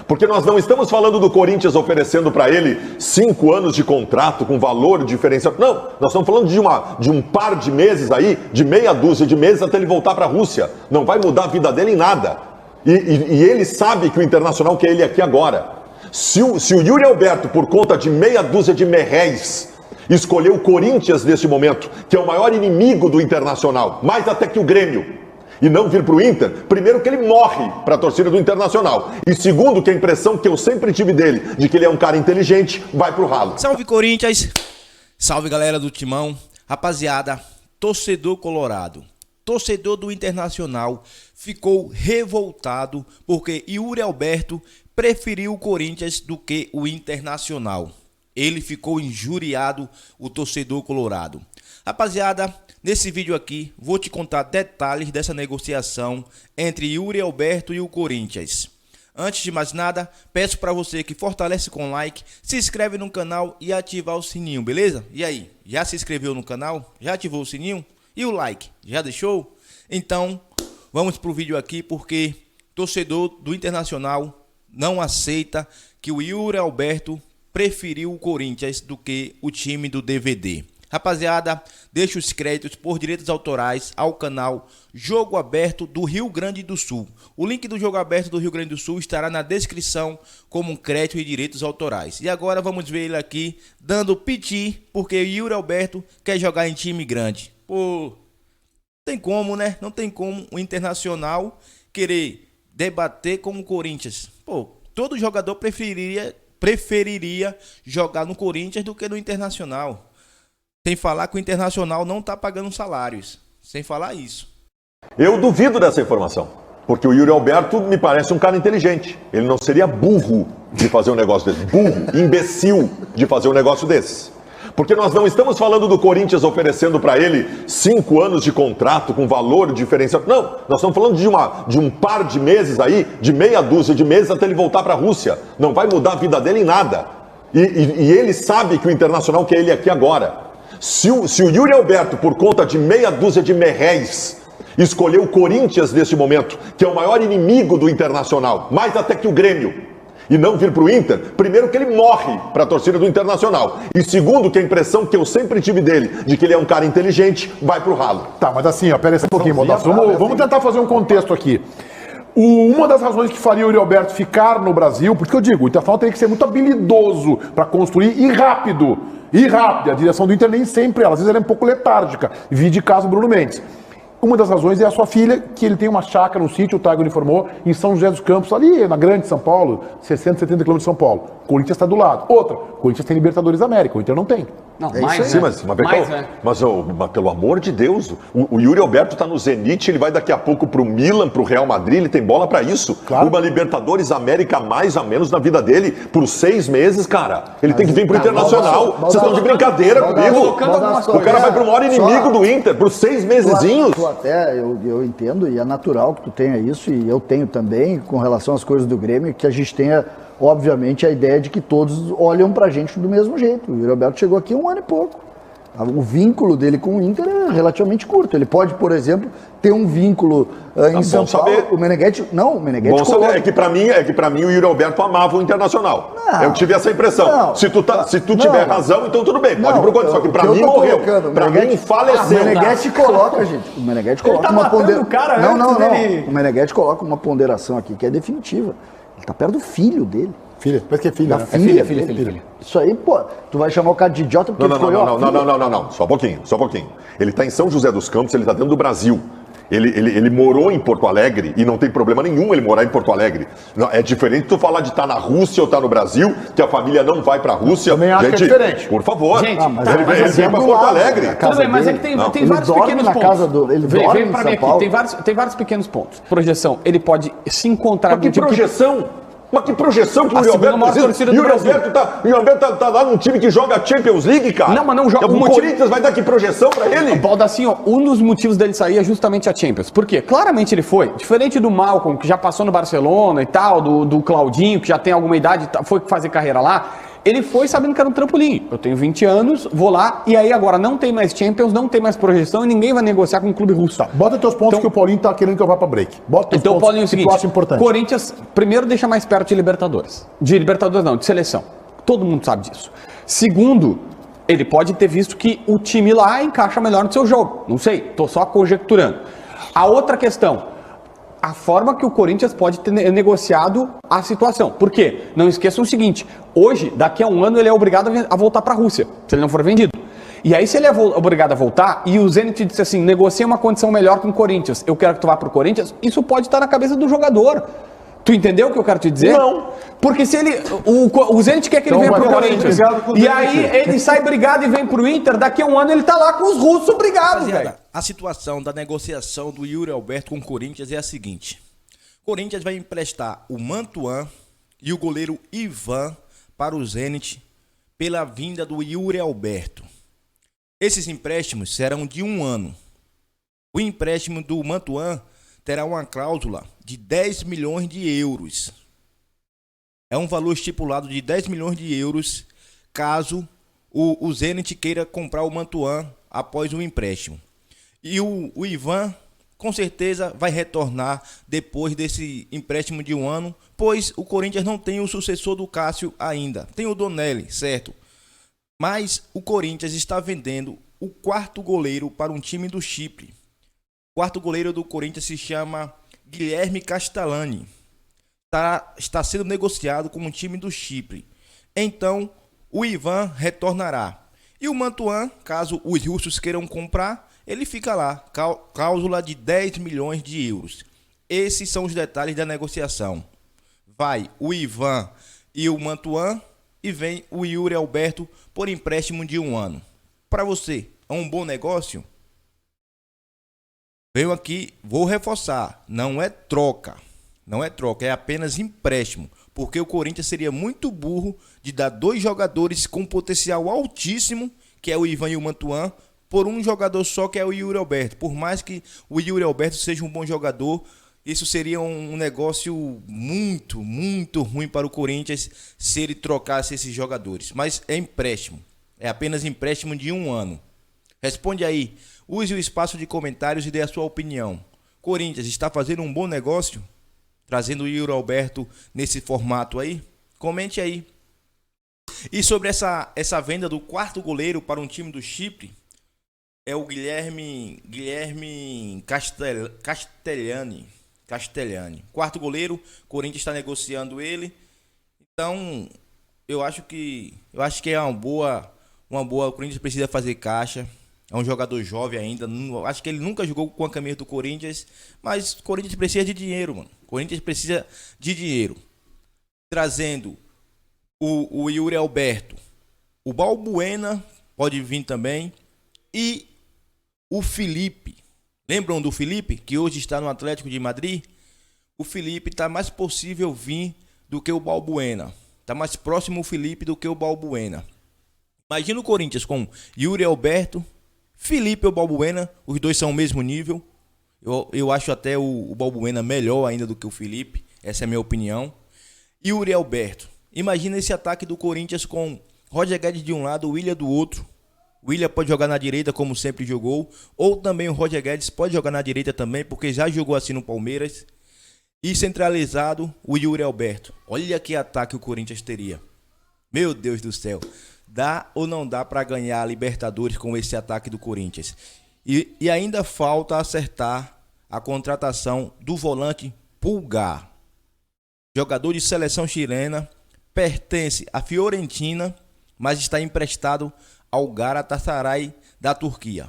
Porque nós não estamos falando do Corinthians oferecendo para ele 5 anos de contrato com valor diferenciado. Não, nós estamos falando de um par de meses aí, de meia dúzia de meses até ele voltar para a Rússia. Não vai mudar a vida dele em nada. E ele sabe que o Internacional quer ele aqui agora. Se o Yuri Alberto, por conta de meia dúzia de merréis, escolheu o Corinthians neste momento, que é o maior inimigo do Internacional, mais até que o Grêmio, e não vir para o Inter, primeiro que ele morre para a torcida do Internacional, e segundo que a impressão que eu sempre tive dele, de que ele é um cara inteligente, vai pro ralo. Salve Corinthians, salve galera do Timão, rapaziada, torcedor colorado, torcedor do Internacional ficou revoltado porque Yuri Alberto preferiu o Corinthians do que o Internacional. Ele ficou injuriado, o torcedor colorado. Rapaziada, nesse vídeo aqui vou te contar detalhes dessa negociação entre Yuri Alberto e o Corinthians. Antes de mais nada, peço para você que fortalece com like, se inscreve no canal e ativar o sininho, beleza? E aí, já se inscreveu no canal? Já ativou o sininho? E o like, já deixou? Então, vamos pro vídeo aqui porque torcedor do Internacional não aceita que o Yuri Alberto preferiu o Corinthians do que o time do DVD. Rapaziada, deixa os créditos por direitos autorais ao canal Jogo Aberto do Rio Grande do Sul. O link do Jogo Aberto do Rio Grande do Sul estará na descrição como um crédito e direitos autorais. E agora vamos ver ele aqui dando piti porque o Yuri Alberto quer jogar em time grande. Pô, não tem como, né? Não tem como o Internacional querer debater com o Corinthians. Pô, todo jogador preferiria jogar no Corinthians do que no Internacional. Sem falar que o Internacional não está pagando salários. Sem falar isso. Eu duvido dessa informação. Porque o Yuri Alberto me parece um cara inteligente. Ele não seria burro de fazer um negócio desse. Burro, imbecil de fazer um negócio desse. Porque nós não estamos falando do Corinthians oferecendo para ele 5 anos de contrato com valor diferenciado. Não, nós estamos falando de um par de meses aí, de meia dúzia de meses até ele voltar para a Rússia. Não vai mudar a vida dele em nada. E ele sabe que o Internacional quer ele aqui agora. Se o Yuri Alberto, por conta de meia dúzia de merréis, escolheu o Corinthians neste momento, que é o maior inimigo do Internacional, mais até que o Grêmio, e não vir para o Inter, primeiro que ele morre para a torcida do Internacional, e segundo que a impressão que eu sempre tive dele, de que ele é um cara inteligente, vai pro ralo. Tá, mas assim, ó, pera aí um pouquinho, Modaço, vamos tentar fazer um contexto aqui. Uma das razões que faria o Yuri Alberto ficar no Brasil, porque eu digo, o Internacional teria que ser muito habilidoso para construir e rápido. A direção do Inter nem sempre, às vezes ela é um pouco letárgica. Vi de caso Bruno Mendes. Uma das razões é a sua filha, que ele tem uma chácara no sítio, o Tiago informou, em São José dos Campos, ali na grande São Paulo, 60, 70 quilômetros de São Paulo. O Corinthians está do lado. Outra, o Corinthians tem Libertadores da América, o Inter não tem. Não, mais, sim, mas pelo amor de Deus, o Yuri Alberto está no Zenit, ele vai daqui a pouco pro Milan, pro Real Madrid, ele tem bola para isso. Claro. Uma Libertadores América mais ou menos na vida dele, por 6 meses, cara. Ele tem que vir pro Internacional. Vocês estão de brincadeira comigo? O cara vai pro maior inimigo do Inter, por 6 mesezinhos. Até eu entendo, e é natural que tu tenha isso, e eu tenho também, com relação às coisas do Grêmio, que a gente tenha, obviamente, a ideia de que todos olham pra gente do mesmo jeito. O Yuri Alberto chegou aqui há 1 ano e pouco. O vínculo dele com o Inter é relativamente curto. Ele pode, por exemplo, ter um vínculo em São Paulo. O Meneghetti coloca. É que pra mim o Yuri Alberto amava o Internacional. Eu tive essa impressão. Se tu tiver razão, então tudo bem. Pode ir pro Corinthians. Só que pra mim morreu. Pra mim faleceu. O Meneghetti coloca, gente. O Meneghetti coloca uma ponderação. Não. O Meneghetti coloca uma ponderação aqui que é definitiva. Ele tá perto do filho dele. Filha? Parece que é filha, né? Filha. Isso aí, pô, tu vai chamar o cara de idiota porque ele escolheu a filha? Não. Só um pouquinho. Ele tá em São José dos Campos, ele tá dentro do Brasil. Ele morou em Porto Alegre e não tem problema nenhum ele morar em Porto Alegre. Não, é diferente tu falar de estar na Rússia ou estar no Brasil, que a família não vai pra Rússia. Também acho que é diferente. Por favor. Gente, ele vem pra Porto Alegre. Tudo bem, mas é que tem vários pequenos pontos. Ele dorme pra em mim São Paulo. aqui, tem vários pequenos pontos. Projeção, ele pode se encontrar... Mas que projeção? Mas que projeção que o Yuri Alberto tá lá num time que joga a Champions League, cara? Não, mas não joga. O Corinthians vai dar que projeção pra ele? Assim, ó, um dos motivos dele sair é justamente a Champions. Por quê? Claramente ele foi. Diferente do Malcom, que já passou no Barcelona e tal, do Claudinho, que já tem alguma idade, foi fazer carreira lá. Ele foi sabendo que era um trampolim. Eu tenho 20 anos, vou lá, e aí agora não tem mais Champions, não tem mais projeção e ninguém vai negociar com um clube russo. Tá, bota teus pontos que o Paulinho tá querendo que eu vá pra break. Bota teus Então, pontos Paulinho, é o que seguinte, tu acha importante. Corinthians, primeiro, deixa mais perto de Libertadores. De Libertadores não, de seleção. Todo mundo sabe disso. Segundo, ele pode ter visto que o time lá encaixa melhor no seu jogo. Não sei, tô só conjecturando. A outra questão, a forma que o Corinthians pode ter negociado a situação. Por quê? Não esqueçam o seguinte, hoje, daqui a um ano, ele é obrigado a voltar para a Rússia, se ele não for vendido. E aí, se ele é obrigado a voltar, e o Zenit disse assim, negocia uma condição melhor com o Corinthians, eu quero que tu vá pro Corinthians, isso pode estar na cabeça do jogador. Tu entendeu o que eu quero te dizer? Não. Porque se ele. O Zenit quer que ele Então venha vai pro ficar Corinthians. brigado com o E Zenit. aí ele sai brigado e vem pro Inter, daqui a um ano ele tá lá com os russos brigados, velho. Rapaziada, a situação da negociação do Yuri Alberto com o Corinthians é a seguinte. O Corinthians vai emprestar o Mantuan e o goleiro Ivan para o Zenit pela vinda do Yuri Alberto. Esses empréstimos serão de 1 ano. O empréstimo do Mantuan terá uma cláusula de 10 milhões de euros. É um valor estipulado de 10 milhões de euros caso o Zenit queira comprar o Mantuan após o empréstimo. E o Ivan, com certeza, vai retornar depois desse empréstimo de 1 ano, pois o Corinthians não tem o sucessor do Cássio ainda. Tem o Donelli, certo? Mas o Corinthians está vendendo o 4º goleiro para um time do Chipre. O 4º goleiro do Corinthians se chama Guilherme Castellani. Está sendo negociado com um time do Chipre. Então, o Ivan retornará. E o Mantuan, caso os russos queiram comprar, ele fica lá. Cláusula de 10 milhões de euros. Esses são os detalhes da negociação. Vai o Ivan e o Mantuan e vem o Yuri Alberto por empréstimo de 1 ano. Para você, é um bom negócio? Venho aqui, vou reforçar, não é troca. Não é troca, é apenas empréstimo. Porque o Corinthians seria muito burro de dar 2 jogadores com potencial altíssimo, que é o Ivan e o Mantuan, por um jogador só, que é o Yuri Alberto. Por mais que o Yuri Alberto seja um bom jogador, isso seria um negócio muito, muito ruim para o Corinthians se ele trocasse esses jogadores. Mas é empréstimo. É apenas empréstimo de 1 ano. Responde aí. Use o espaço de comentários e dê a sua opinião. Corinthians está fazendo um bom negócio? Trazendo o Yuri Alberto nesse formato aí? Comente aí. E sobre essa venda do 4º goleiro para um time do Chipre, é o Guilherme Castellani. 4º goleiro, Corinthians está negociando ele. Então, eu acho que é uma boa. O Corinthians precisa fazer caixa. É um jogador jovem ainda. Acho que ele nunca jogou com a camisa do Corinthians. Mas o Corinthians precisa de dinheiro, mano. O Corinthians precisa de dinheiro. Trazendo o Yuri Alberto. O Balbuena pode vir também. E o Felipe. Lembram do Felipe? Que hoje está no Atlético de Madrid? O Felipe está mais possível vir do que o Balbuena. Está mais próximo o Felipe do que o Balbuena. Imagina o Corinthians com Yuri Alberto, Felipe ou Balbuena. Os dois são o mesmo nível. Eu acho até o Balbuena melhor ainda do que o Felipe. Essa é a minha opinião. Yuri Alberto. Imagina esse ataque do Corinthians com Roger Guedes de um lado, o Willian do outro. O Willian pode jogar na direita como sempre jogou. Ou também o Roger Guedes pode jogar na direita também, porque já jogou assim no Palmeiras. E centralizado o Yuri Alberto. Olha que ataque o Corinthians teria. Meu Deus do céu. Dá ou não dá para ganhar a Libertadores com esse ataque do Corinthians? E ainda falta acertar a contratação do volante Pulgar. Jogador de seleção chilena, pertence à Fiorentina, mas está emprestado ao Galatasaray da Turquia.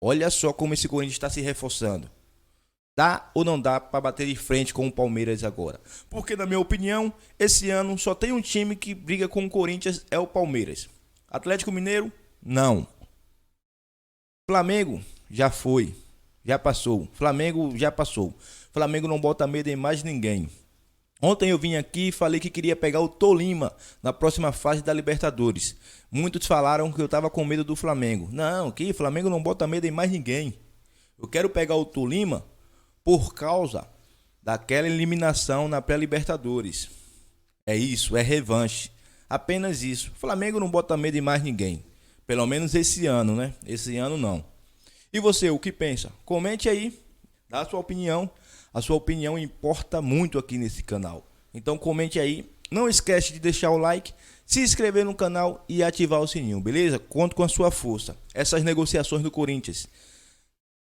Olha só como esse Corinthians está se reforçando. Dá ou não dá para bater de frente com o Palmeiras agora? Porque, na minha opinião, esse ano só tem um time que briga com o Corinthians, é o Palmeiras. Atlético Mineiro, não. Flamengo, já foi. Já passou. Flamengo, já passou. Flamengo não bota medo em mais ninguém. Ontem eu vim aqui e falei que queria pegar o Tolima na próxima fase da Libertadores. Muitos falaram que eu estava com medo do Flamengo. Não, que Flamengo não bota medo em mais ninguém. Eu quero pegar o Tolima por causa daquela eliminação na pré-Libertadores. É isso, é revanche. Apenas isso. O Flamengo não bota medo em mais ninguém. Pelo menos esse ano, né? Esse ano não. E você, o que pensa? Comente aí, dá a sua opinião. A sua opinião importa muito aqui nesse canal. Então comente aí. Não esquece de deixar o like, se inscrever no canal e ativar o sininho, beleza? Conto com a sua força. Essas negociações do Corinthians,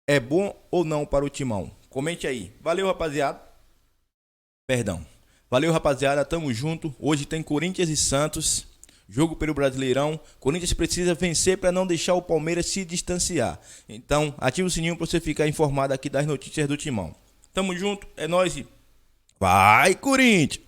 é bom ou não para o Timão? Comente aí. Valeu, rapaziada. Perdão. Valeu, rapaziada. Tamo junto. Hoje tem Corinthians e Santos. Jogo pelo Brasileirão. Corinthians precisa vencer para não deixar o Palmeiras se distanciar. Então, ativa o sininho para você ficar informado aqui das notícias do Timão. Tamo junto. É nóis. Vai, Corinthians!